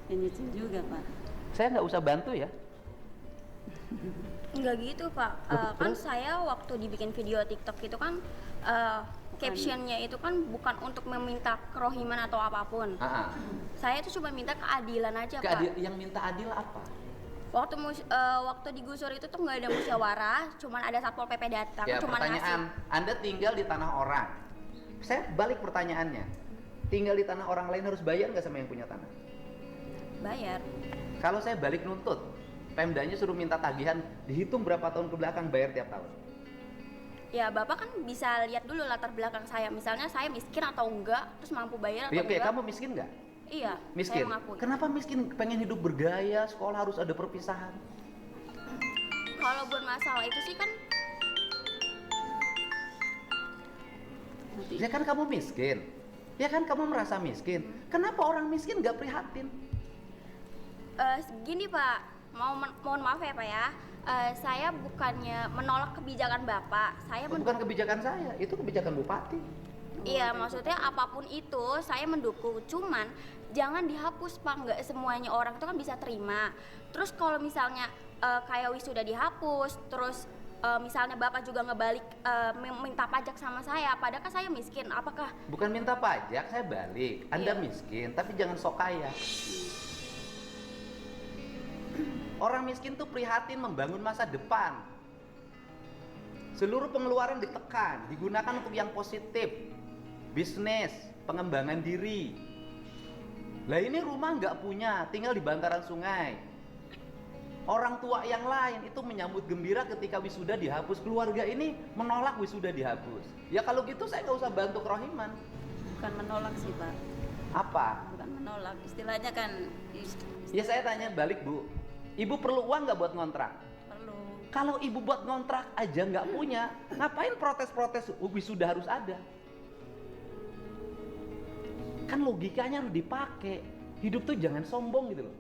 Dan nyicil juga, Pak. Saya nggak usah bantu ya. Enggak gitu Pak. Kan saya waktu dibikin video TikTok itu kan captionnya itu kan bukan untuk meminta kerohiman atau apapun. Saya itu cuma minta keadilan aja Pak. Yang minta adil apa? Waktu digusur itu tuh nggak ada musyawarah, cuman ada satpol PP datang, Ya, cuman pertanyaan, ngasih. Anda tinggal di tanah orang. Saya balik pertanyaannya. Tinggal di tanah orang lain harus bayar nggak sama yang punya tanah? Bayar. Kalau saya balik nuntut, Pemdanya suruh minta tagihan, dihitung berapa tahun ke belakang, bayar tiap tahun. Ya Bapak kan bisa lihat dulu latar belakang saya. Misalnya saya miskin atau enggak, terus mampu bayar atau Oke, enggak. kamu miskin nggak? Iya, Miskin. saya mengakui. Kenapa miskin? Pengen hidup bergaya, sekolah harus ada perpisahan. Kalau buat masalah itu sih kan Ya kan kamu miskin. Ya kan kamu merasa miskin. Kenapa orang miskin nggak prihatin? gini Pak, mohon maaf ya Pak ya. Saya bukannya menolak kebijakan Bapak. Saya Bukan kebijakan saya, itu kebijakan bupati. Iya, maksudnya apapun itu saya mendukung. Cuman jangan dihapus Pak, nggak semuanya orang itu kan bisa terima. Terus kalau misalnya kayak wisuda dihapus, terus misalnya Bapak juga ngebalik minta pajak sama saya, padahal kan saya miskin. Apakah Bukan minta pajak, saya balik. Anda Iya. miskin, tapi jangan sok kaya. Orang miskin tuh prihatin membangun masa depan. Seluruh pengeluaran ditekan, digunakan untuk yang positif. Bisnis, pengembangan diri. Lah ini rumah nggak punya, tinggal di bantaran sungai. Orang tua yang lain itu menyambut gembira ketika wisuda dihapus. Keluarga ini menolak wisuda dihapus. Ya kalau gitu saya nggak usah bantu kerohiman. Bukan menolak sih, Pak. Apa? Bukan menolak. Istilahnya kan Ya saya tanya balik Bu, Ibu perlu uang nggak buat ngontrak? perlu. Kalau ibu buat ngontrak aja nggak punya, ngapain protes-protes wisuda harus ada? Kan logikanya harus dipakai. Hidup tuh jangan sombong gitu loh.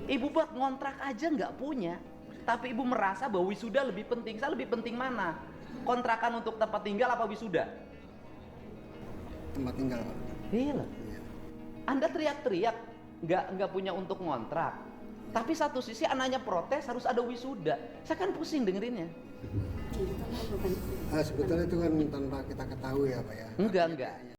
Ibu buat ngontrak aja nggak punya, tapi ibu merasa bahwa wisuda lebih penting. Saya lebih penting mana? Kontrakan untuk tempat tinggal apa wisuda? Tempat tinggal Pak. Iya loh. Anda teriak-teriak nggak punya untuk ngontrak, tapi satu sisi anaknya protes harus ada wisuda. Saya kan pusing dengerinnya. Sebetulnya itu kan tanpa kita ketahui ya Pak ya. Enggak.